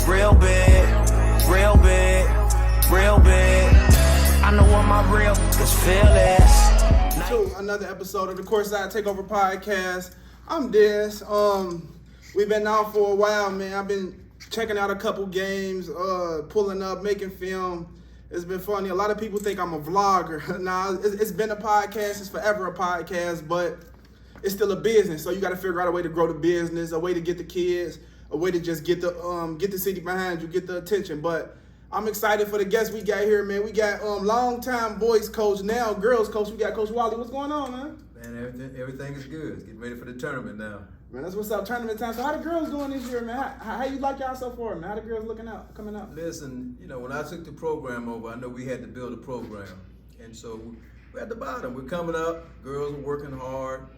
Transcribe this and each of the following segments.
real big, real big, real big. I know what my real is feel is. To another episode of the CourtSide Takeover Podcast. I'm Des. We've been out for a while, man. I've been checking out a couple games, pulling up, making film. It's been funny. A lot of people think I'm a vlogger. Nah, it's been a podcast. It's forever a podcast, but it's still a business. So you got to figure out a way to grow the business, a way to get the kids, a way to just get the city behind you, get the attention. But I'm excited for the guests we got here, man. We got longtime boys coach, now girls coach. We got Coach Wally. What's going on, man? Man, everything is good. Getting ready for the tournament now. Man, that's what's up. Tournament time. So how the girls doing this year, man? How you like y'all so far, man? How the girls coming out? Listen, when I took the program over, I know we had to build a program. And so we're at the bottom. We're coming up. Girls are working hard.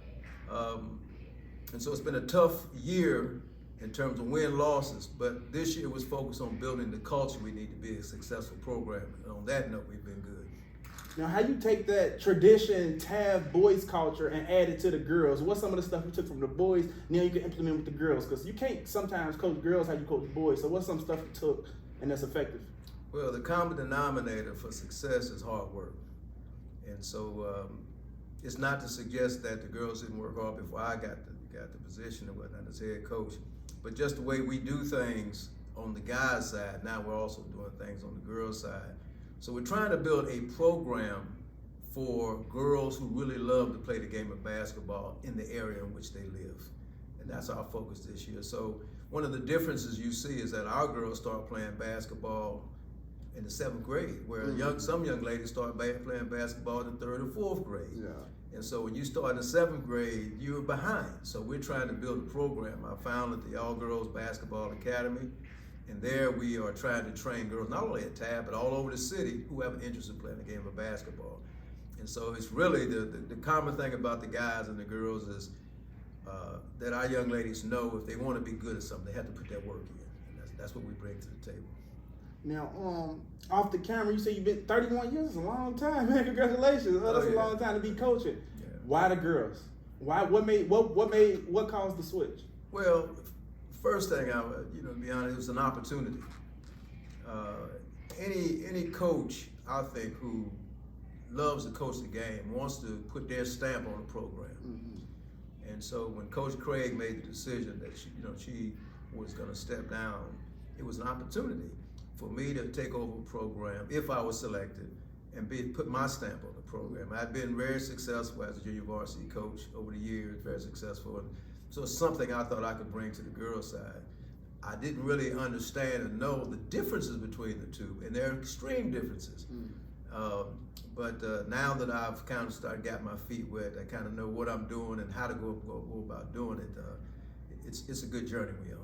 And so it's been a tough year in terms of win-losses. But this year was focused on building the culture we need to be a successful program. And on that note, we've been good. Now, how you take that tradition, TAV boys culture, and add it to the girls? What's some of the stuff you took from the boys, now you can implement with the girls? Because you can't sometimes coach girls how you coach boys. So what's some stuff you took and that's effective? Well, the common denominator for success is hard work. And so it's not to suggest that the girls didn't work hard before I got the position and whatnot as head coach, but just the way we do things on the guys' side, now we're also doing things on the girls' side. So we're trying to build a program for girls who really love to play the game of basketball in the area in which they live. And that's our focus this year. So one of the differences you see is that our girls start playing basketball in the 7th grade, where some young ladies start playing basketball in the 3rd or 4th grade. Yeah. And so when you start in the 7th grade, you're behind. So we're trying to build a program. I found at the All Girls Basketball Academy, and there we are trying to train girls, not only at TAB, but all over the city who have an interest in playing the game of basketball. And so it's really the common thing about the guys and the girls is that our young ladies know if they want to be good at something, they have to put that work in. And that's what we bring to the table. Now, off the camera, you say you've been 31 years. It's a long time, man. Congratulations. That's a long time to be coaching. Yeah. Why the girls? Why? What caused the switch? Well, first thing to be honest, it was an opportunity. Any coach, I think, who loves to coach the game wants to put their stamp on the program. Mm-hmm. And so when Coach Craig made the decision that she was going to step down, it was an opportunity for me to take over a program if I was selected and put my stamp on the program. I've been very successful as a junior varsity coach over the years, very successful. And so it's something I thought I could bring to the girls' side. I didn't really understand and know the differences between the two, and there are extreme differences. But now that I've kind of got my feet wet, I kind of know what I'm doing and how to go about doing it. It's a good journey we on.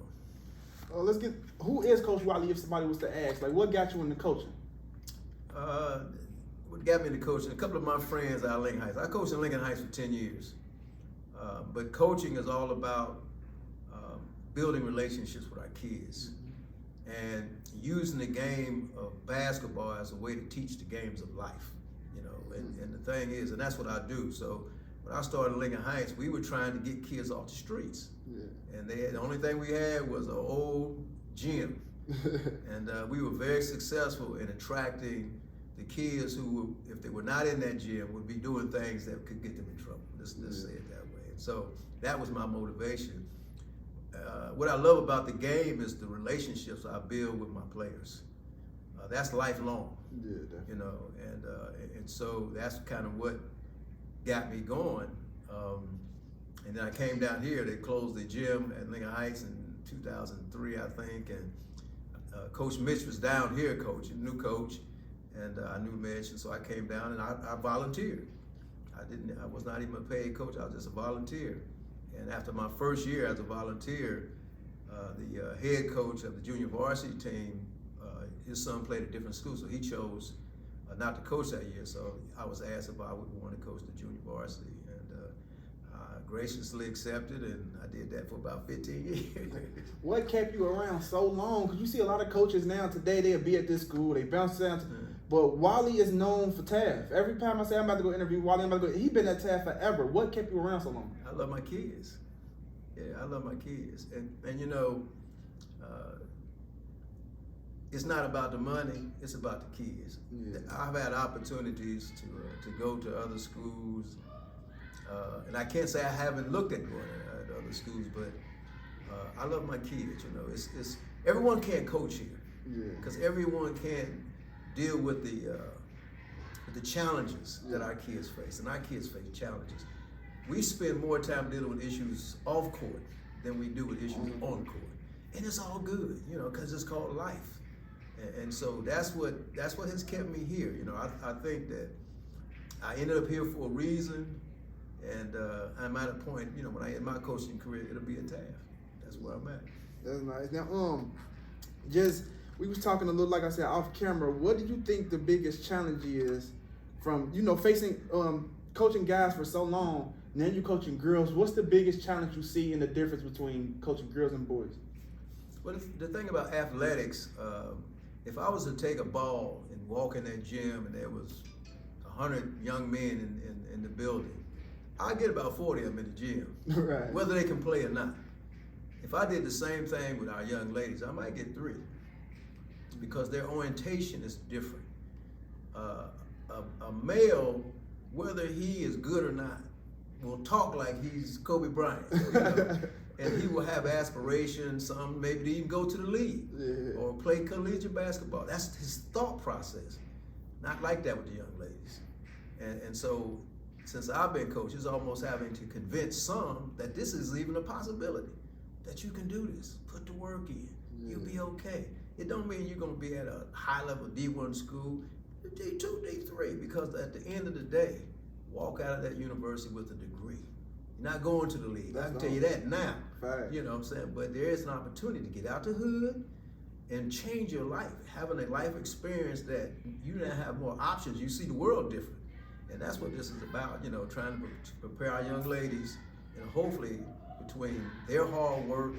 Who is Coach Wally if somebody was to ask? Like, what got you into coaching? What got me into coaching? A couple of my friends out of Lincoln Heights. I coached in Lincoln Heights for 10 years. But coaching is all about building relationships with our kids and using the game of basketball as a way to teach the games of life, and the thing is, and that's what I do. So when I started in Lincoln Heights, we were trying to get kids off the streets. Yeah. And the only thing we had was an old gym. And we were very successful in attracting the kids who, if they were not in that gym, would be doing things that could get them in trouble. Let's say it that way. And so that was my motivation. What I love about the game is the relationships I build with my players. That's lifelong, and so that's kind of what got me going. And then I came down here. They closed the gym at Lincoln Heights in 2003, I think, and Coach Mitch was down here coaching, new coach, and I knew Mitch, and so I came down and I volunteered. I was not even a paid coach. I was just a volunteer. And after my first year as a volunteer, the head coach of the junior varsity team, his son played at different schools, so he chose not to coach that year. So I was asked if I would want to coach the junior varsity, and I graciously accepted, and I did that for about 15 years. What kept you around so long? Because you see a lot of coaches now today, they'll be at this school, they bounce down. But Wally is known for TAF. Every time I say I'm about to go interview Wally, he's been at TAF forever. What kept you around so long? I love my kids. Yeah, I love my kids. And it's not about the money, it's about the kids. Yeah. I've had opportunities to go to other schools, and I can't say I haven't looked at going to other schools, but I love my kids. You know, it's everyone can't coach here, because everyone can't deal with the challenges that our kids face, and our kids face challenges. We spend more time dealing with issues off court than we do with issues on court, and it's all good, you know, because it's called life. And so that's what has kept me here. You know, I think that I ended up here for a reason, and I'm at a point, you know, when I end my coaching career, it'll be at Taft. That's where I'm at. That's nice. Now, we was talking a little, like I said, off camera. What do you think the biggest challenge is from, you know, facing coaching guys for so long, and then you coaching girls? What's the biggest challenge you see in the difference between coaching girls and boys? Well, the thing about athletics, if I was to take a ball and walk in that gym and there was 100 young men in the building, I get about 40 of them in the gym, Right. whether they can play or not. If I did the same thing with our young ladies, I might get 3, because their orientation is different. A male, whether he is good or not, will talk like he's Kobe Bryant, you know? And he will have aspirations, some maybe even go to the league or play collegiate basketball. That's his thought process. Not like that with the young ladies. And so, since I've been coach, it's almost having to convince some that this is even a possibility, that you can do this. Put the work in. You'll be okay. It don't mean you're gonna be at a high level D1 school, D2, D3, because at the end of the day, walk out of that university with a degree. You're not going to the league. I can tell you that now. Right. You know what I'm saying? But there is an opportunity to get out the hood and change your life, having a life experience that you now have more options. You see the world different. And that's what this is about, you know, trying to prepare our young ladies, and hopefully between their hard work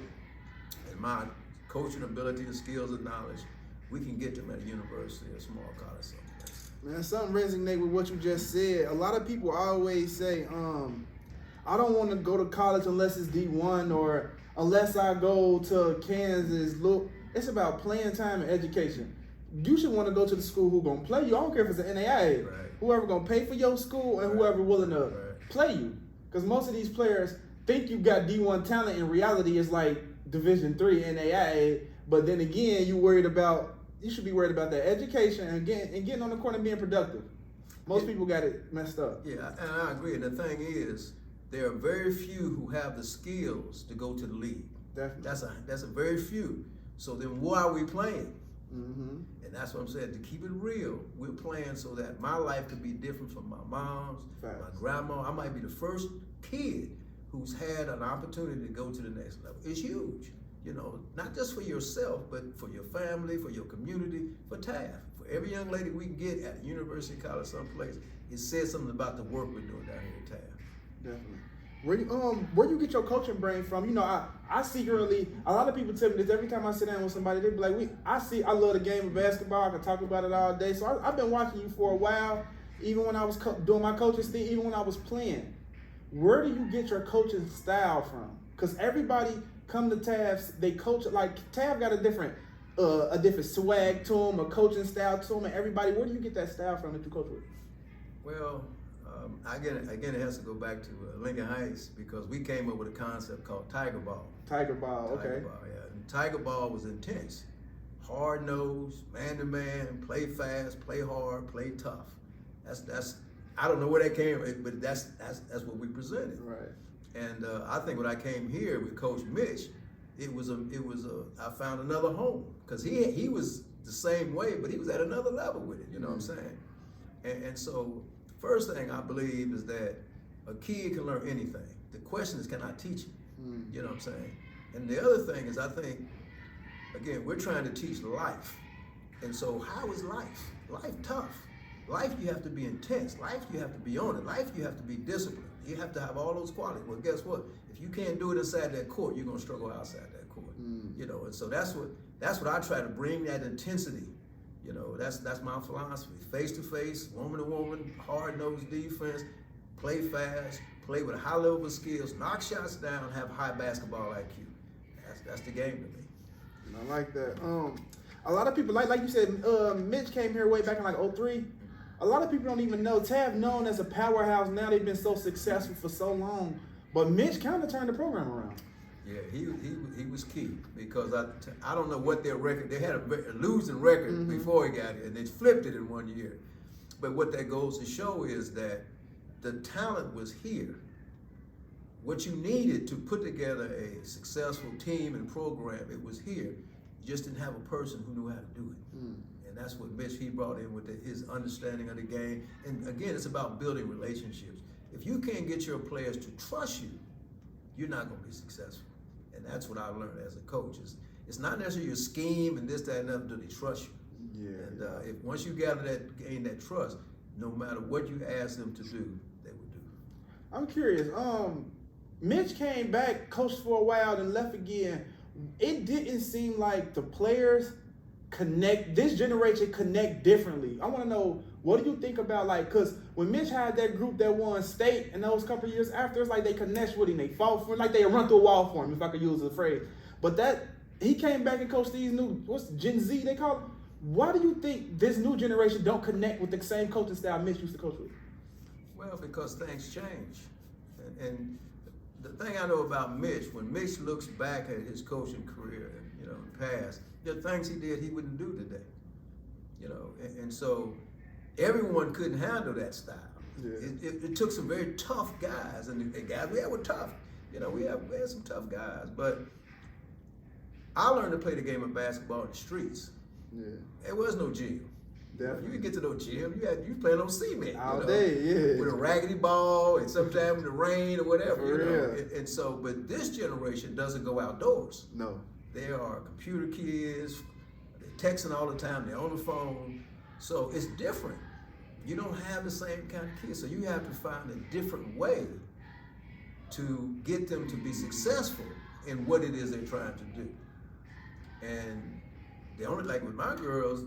and my coaching ability, the skills and knowledge, we can get them at a university or a small college someplace. Man, something resonate with what you just said. A lot of people always say, I don't want to go to college unless it's D1 or unless I go to Kansas. Look, it's about playing time and education. You should want to go to the school who's going to play you. I don't care if it's an NAIA. Right. Whoever going to pay for your school and whoever willing to play you. Because most of these players think you got D1 talent. In reality, it's like Division III NAIA. But then again, you should be worried about that education and getting on the court and being productive. Most people got it messed up. Yeah, and I agree. And the thing is, there are very few who have the skills to go to the league. Definitely. That's a very few. So then why are we playing? Mm-hmm. And that's what I'm saying. To keep it real, we're playing so that my life could be different from my mom's, my grandma. I might be the first kid who's had an opportunity to go to the next level. It's huge. You know, not just for yourself, but for your family, for your community, for Taft. For every young lady we can get at a university, college, someplace, it says something about the work we're doing down here at Taft. Definitely. Where you get your coaching brain from? You know, I secretly, a lot of people tell me this every time I sit down with somebody. They be like, I love the game of basketball. I can talk about it all day. So I've been watching you for a while, even when I was doing my coaching thing, even when I was playing. Where do you get your coaching style from? Because everybody come to Taft, they coach, like Taft got a different swag to them, a coaching style to them, and everybody, where do you get that style from that you coach with? Well, again, it has to go back to Lincoln Heights, because we came up with a concept called Tiger Ball. Tiger Ball, okay. Tiger Ball, yeah. And Tiger Ball was intense. Hard nosed, man to man, play fast, play hard, play tough. That's I don't know where that came from, but that's what we presented. Right. And I think when I came here with Coach Mitch, I found another home, because he was the same way, but he was at another level with it. You know what I'm saying? And so first thing I believe is that a kid can learn anything. The question is, can I teach him? You know what I'm saying? And the other thing is, I think, again, we're trying to teach life. And so how is life? Life tough. Life, you have to be intense. Life, you have to be on it. Life, you have to be disciplined. You have to have all those qualities. Well, guess what? If you can't do it inside that court, you're gonna struggle outside that court. You know, and so that's what I try to bring, that intensity. You know, that's my philosophy. Face to face, woman to woman, hard-nosed defense, play fast, play with a high level of skills, knock shots down, have high basketball IQ. That's the game to me. I like that. A lot of people, like you said, Mitch came here way back in like 03. A lot of people don't even know. Tav known as a powerhouse. Now they've been so successful for so long. But Mitch kind of turned the program around. Yeah, he was key because I don't know what their record. They had a losing record before he got here, and they flipped it in 1 year. But what that goes to show is that the talent was here. What you needed to put together a successful team and program, it was here. You just didn't have a person who knew how to do it. And that's what Mitch, he brought in with his understanding of the game. And again, it's about building relationships. If you can't get your players to trust you, you're not going to be successful. And that's what I learned as a coach. It's not necessarily your scheme and this, that, and other, do they trust you. Yeah. And if once you gain that trust, no matter what you ask them to do, they will do. I'm curious. Mitch came back, coached for a while, and left again. It didn't seem like the players connect. This generation connect differently. I want to know, what do you think about, like, because when Mitch had that group that won state and those couple of years after, it's like they connect with him, they fought for him, like they run through a wall for him, if I could use the phrase. But that he came back and coached these new, what's Gen Z they call it? Why do you think this new generation don't connect with the same coaching style Mitch used to coach with? Well, because things change. And the thing I know about Mitch, when Mitch looks back at his coaching career, in the past, there are things he did he wouldn't do today. And so everyone couldn't handle that style. Yeah. It took some very tough guys, and the guys we had were tough. We had some tough guys, but I learned to play the game of basketball in the streets. Yeah. There was no gym. You could get to no gym. You playing on cement all day, yeah, with a raggedy ball, and sometimes in the rain or whatever. And so, but this generation doesn't go outdoors. No, there are computer kids. They're texting all the time. They're on the phone. So it's different. You don't have the same kind of kids. So you have to find a different way to get them to be successful in what it is they're trying to do. And they only, like with my girls,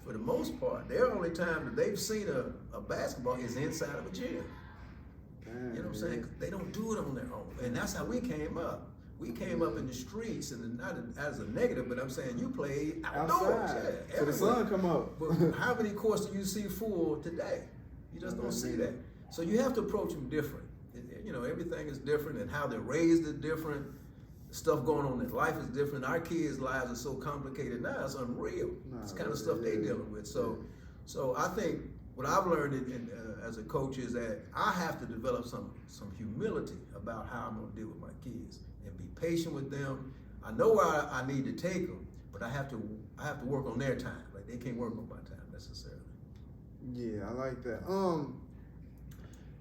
for the most part, their only time that they've seen a basketball is inside of a gym. You know what I'm saying? They don't do it on their own. And that's how we came up. We came up in the streets, and not as a negative, but I'm saying you play outdoors. So the sun come up. But how many courts do you see full today? You just don't see that. So you have to approach them different. Everything is different, and how they're raised is different. Stuff going on in life is different. Our kids' lives are so complicated now; it's unreal. It's kind of stuff they're dealing with. So I think what I've learned as a coach is that I have to develop some humility about how I'm going to deal with my kids and be patient with them. I know where I need to take them, but I have to work on their time. Like, they can't work on my time necessarily. Yeah, I like that.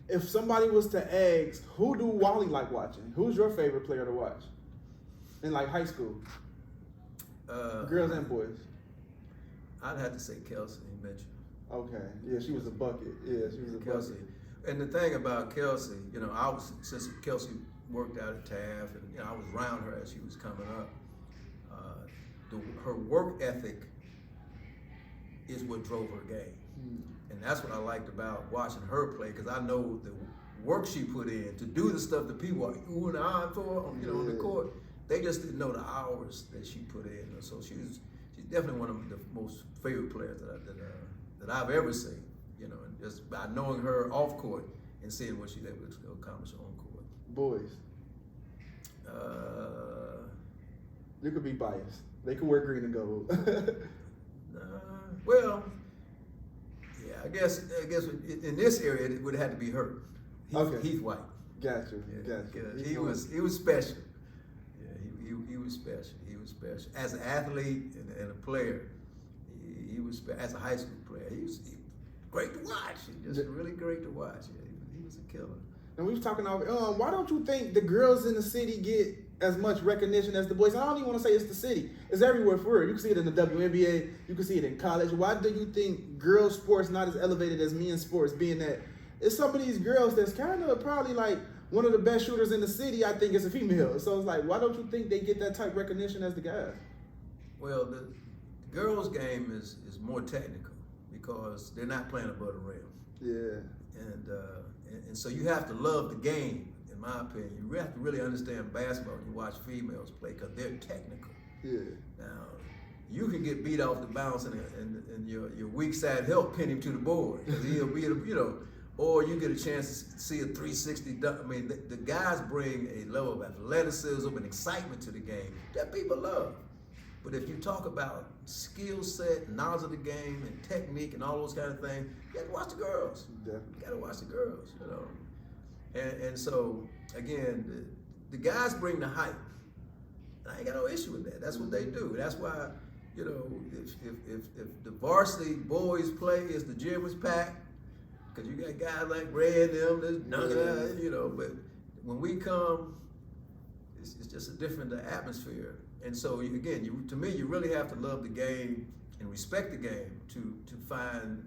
If somebody was to ask, who do Wally like watching? Who's your favorite player to watch in like high school? Girls and boys. I'd have to say Kelsey Mitchell. Okay, yeah, she was a bucket. Yeah, she was a Kelsey. bucket. And the thing about Kelsey, since Kelsey worked out at Taft, and I was around her as she was coming up. Her work ethic is what drove her game. And that's what I liked about watching her play, because I know the work she put in to do the stuff that people are ooh and ah for, on the court. They just didn't know the hours that she put in. So she's definitely one of the most favorite players that I've ever seen. And just by knowing her off court and seeing what she's able to accomplish on court. Boys. You could be biased. They could wear green and gold. Well. Yeah, I guess in this area it would have had to be her. Heath White. Gotcha. He was special. Yeah, he was special. He was special as an athlete and a player. He was as a high school player. He was great to watch. Just really great to watch. Yeah, he was a killer. And we was talking about why don't you think the girls in the city get as much recognition as the boys? I don't even want to say it's the city. It's everywhere for real. You can see it in the WNBA. You can see it in college. Why do you think girls' sports not as elevated as men's sports, being that it's some of these girls that's kind of probably like one of the best shooters in the city, I think, is a female. So it's like, why don't you think they get that type of recognition as the guys? Well, the girls' game is more technical because they're not playing above the rim. Yeah. And so you have to love the game. In my opinion, you have to really understand basketball when you watch females play, because they're technical. Yeah. Now, you can get beat off the bounce and your weak side help pin him to the board. 'Cause he'll be, or you get a chance to see a 360 dunk. I mean, the guys bring a level of athleticism and excitement to the game that people love. But if you talk about skill set, knowledge of the game, and technique, and all those kind of things, you got to watch the girls. Definitely. You got to watch the girls, And so, again, the guys bring the hype. And I ain't got no issue with that. That's what they do. That's why, if the varsity boys play, is the gym is packed, because you got guys like Ray and them that's dunking out, but when we come, it's just a different atmosphere. And so, to me, you really have to love the game and respect the game to find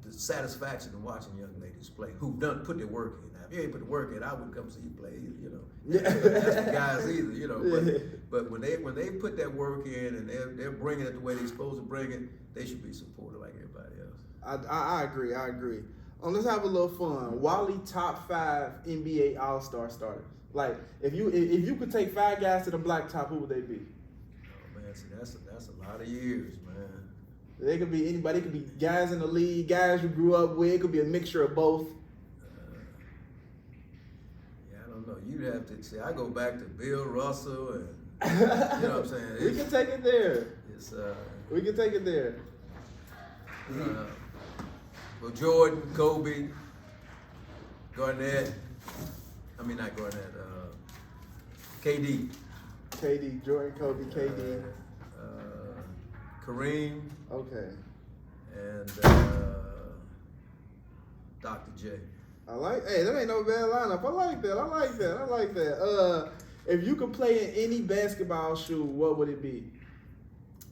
the satisfaction of watching young ladies play who've put their work in. Now, if you ain't put the work in, I wouldn't come see you play either, That's the guys either, But when they put that work in and they're bringing it the way they're supposed to bring it, they should be supported like everybody else. I agree. Let's have a little fun. Wally, top 5 NBA AllStar starters. Like, if you could take 5 guys to the blacktop, who would they be? Oh man, see, that's a lot of years, man. They could be anybody. It could be guys in the league, guys you grew up with. It could be a mixture of both. I don't know. You'd have to see. I go back to Bill Russell, and you know what I'm saying. We can take it there. We can take it there. Well, Jordan, Kobe, Garnett. I mean, not Garnett. KD. KD, Jordan, Kobe, KD. Kareem. Okay. And Dr. J. Hey, that ain't no bad lineup. I like that. If you could play in any basketball shoe, what would it be?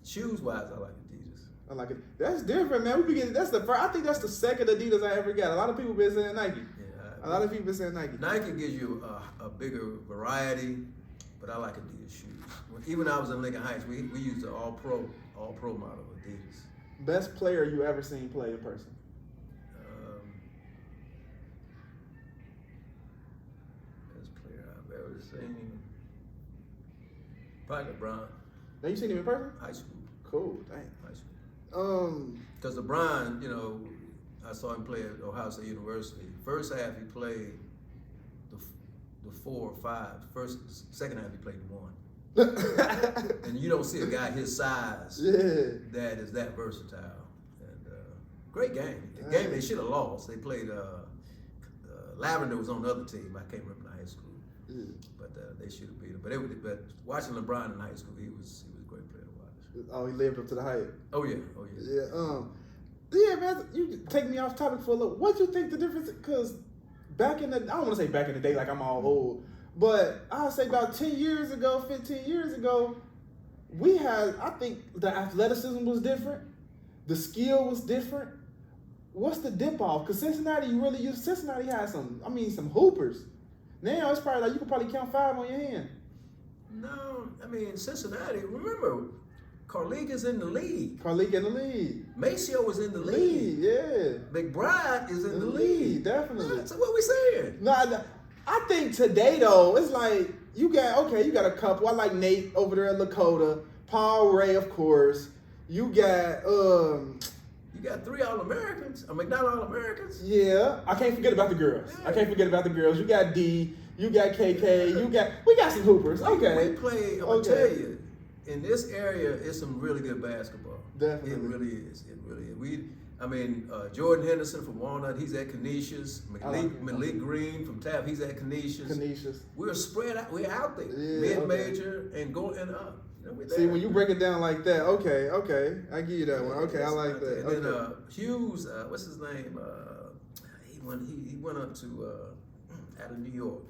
Shoes wise, I like Adidas. I like it. That's different, man. That's the first. I think that's the second Adidas I ever got. A lot of people been saying Nike. Yeah, a lot of people been saying Nike. Nike gives you a bigger variety, but I like Adidas shoes. Even when I was in Lincoln Heights, we used the all pro model of Adidas. Best player you ever seen play in person? Best player I've ever seen, probably LeBron. Now you seen him in person? High school. Cool, dang. High school. Because LeBron, I saw him play at Ohio State University. First half he played the 4 or 5. Second half he played 1. And you don't see a guy his size that is that versatile. And great game. The game they should have lost. They played Lavender was on the other team. I can't remember the high school, but they should have beat him. But watching LeBron in high school, he was a great player to watch. Oh, he lived up to the hype. Oh yeah. Yeah, man. You take me off topic for a little. What do you think the difference? Because I don't want to say back in the day like I'm all old. But I'll say about 10 years ago, 15 years ago, I think the athleticism was different. The skill was different. What's the dip off? Because Cincinnati had some hoopers. Now it's probably like you can probably count 5 on your hand. No, I mean, Cincinnati, remember, Carleague is in the league. Maceo was in the league. Yeah. McBride is in the league. Definitely. So what we saying? No, I think today though, it's like you got a couple. I like Nate over there at Lakota, Paul Ray, of course. You got 3 All-Americans, McDonald All-Americans. Yeah, I can't forget about the girls. You got D, you got KK, we got some hoopers. Okay. We play. I'm gonna tell you, in this area, it's some really good basketball. Definitely. It really is. Jordan Henderson from Walnut, he's at Canisius. Malik Green from Taft, he's at Canisius. We're spread out. We're out there. Mid-major and going up. See, when you break it down like that, okay, I give you that one. Okay, I like that. And then Hughes, what's his name? He went up to out of New York.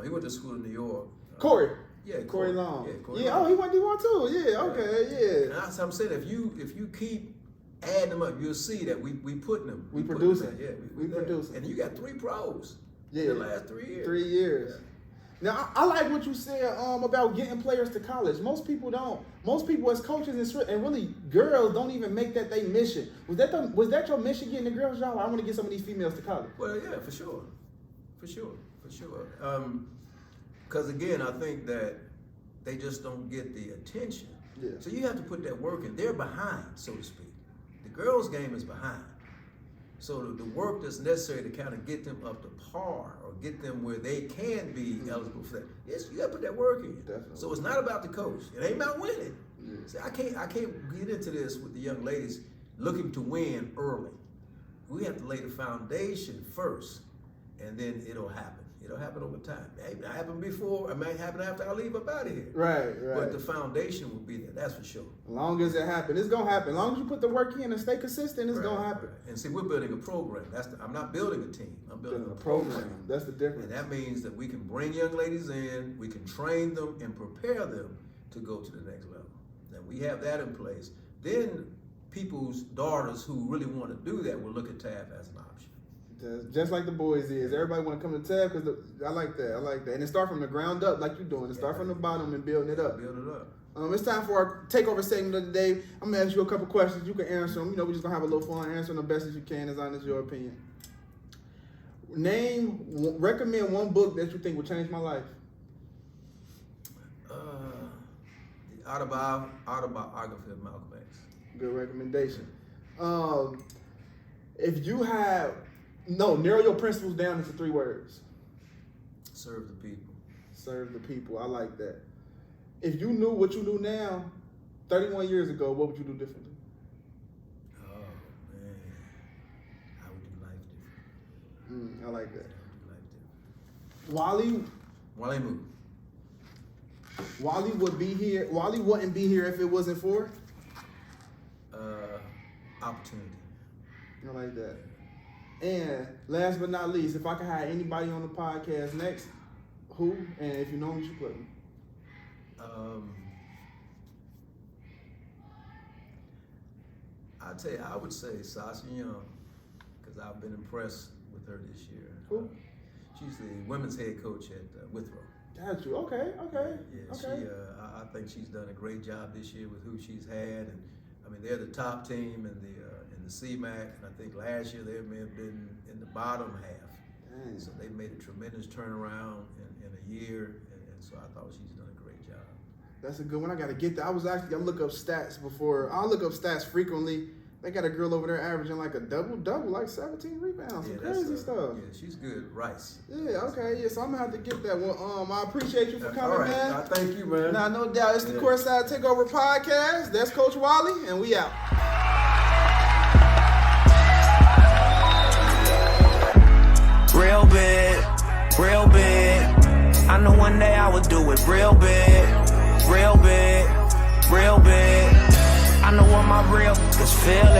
He went to school in New York. Corey. Yeah, Corey Long. Yeah, Corey Long. Oh, he went D1 too. Yeah, okay, yeah. And that's what I'm saying. If you keep adding them up, you'll see that we putting them. We producing. We producing. And you got 3 pros in the last 3 years. 3 years. Yeah. Now I like what you said about getting players to college. Most people don't. Most people as coaches and really girls don't even make that their mission. Was that your mission, getting the girls job? I want to get some of these females to college. Well, yeah, for sure. Because again, I think that they just don't get the attention Yeah. So you have to put that work in. They're behind, so to speak. The girls' game is behind. So the work that's necessary to kind of get them up to par or get them where they can be eligible for that. Yes, you got to put that work in. Definitely. So it's not about the coach. It ain't about winning. Yeah. See, I can't get into this with the young ladies looking to win early. We have to lay the foundation first, and then it'll happen. It'll happen over time. It may happen before. It may happen after I leave up out of here. Right. But the foundation will be there. That's for sure. As long as it happens, it's gonna happen. As long as you put the work in and stay consistent, it's gonna happen. Right. And see, we're building a program. I'm not building a team. I'm building a program. program. That's the difference. And that means that we can bring young ladies in, we can train them and prepare them to go to the next level. Now we have that in place. Then people's daughters who really want to do that will look at TAF as an option. Just like the boys is. Everybody want to come to TAF because I like that. I like that. And it start from the ground up like you're doing. It start from the bottom and building it up. Build it up. It's time for our takeover segment of the day. I'm gonna ask you a couple questions. You can answer them. You know, we're just gonna have a little fun, answering the best as you can, as honest as your opinion. Recommend one book that you think will change my life. The autobiography of Malcolm X. Good recommendation. Narrow your principles down into 3 words. Serve the people. Serve the people. I like that. If you knew what you knew now, 31 years ago, what would you do differently? Oh, man. I would do life different. I like that. I would do life different. Wally moved. Wally would be here. Wally wouldn't be here if it wasn't for? Opportunity. I like that. And last but not least, if I could hire anybody on the podcast next, who? And if you know me, you should put me. I'd tell you, I would say Sasha Young, because I've been impressed with her this year. Who? She's the women's head coach at Withrow. Got you. Okay. Yeah, okay. I think she's done a great job this year with who she's had, and I mean they're the top team in the CMAC, and I think last year they may have been in the bottom half. Dang. So they made a tremendous turnaround in a year, and so I thought she's done a great job. That's a good one. I got to get that. I look up stats before. I look up stats frequently. They got a girl over there averaging like a double, like 17 rebounds. Some crazy stuff. Yeah, she's good. Rice. Yeah, okay. Yeah, so I'm going to have to get that one. I appreciate you for coming, all right. man. Thank you, man. Nah, no doubt. It's the CourtSide Takeover Podcast. That's Coach Wally, and we out. Real big, real big. I know one day I would do it real big, real big, real big. I know what my real is feel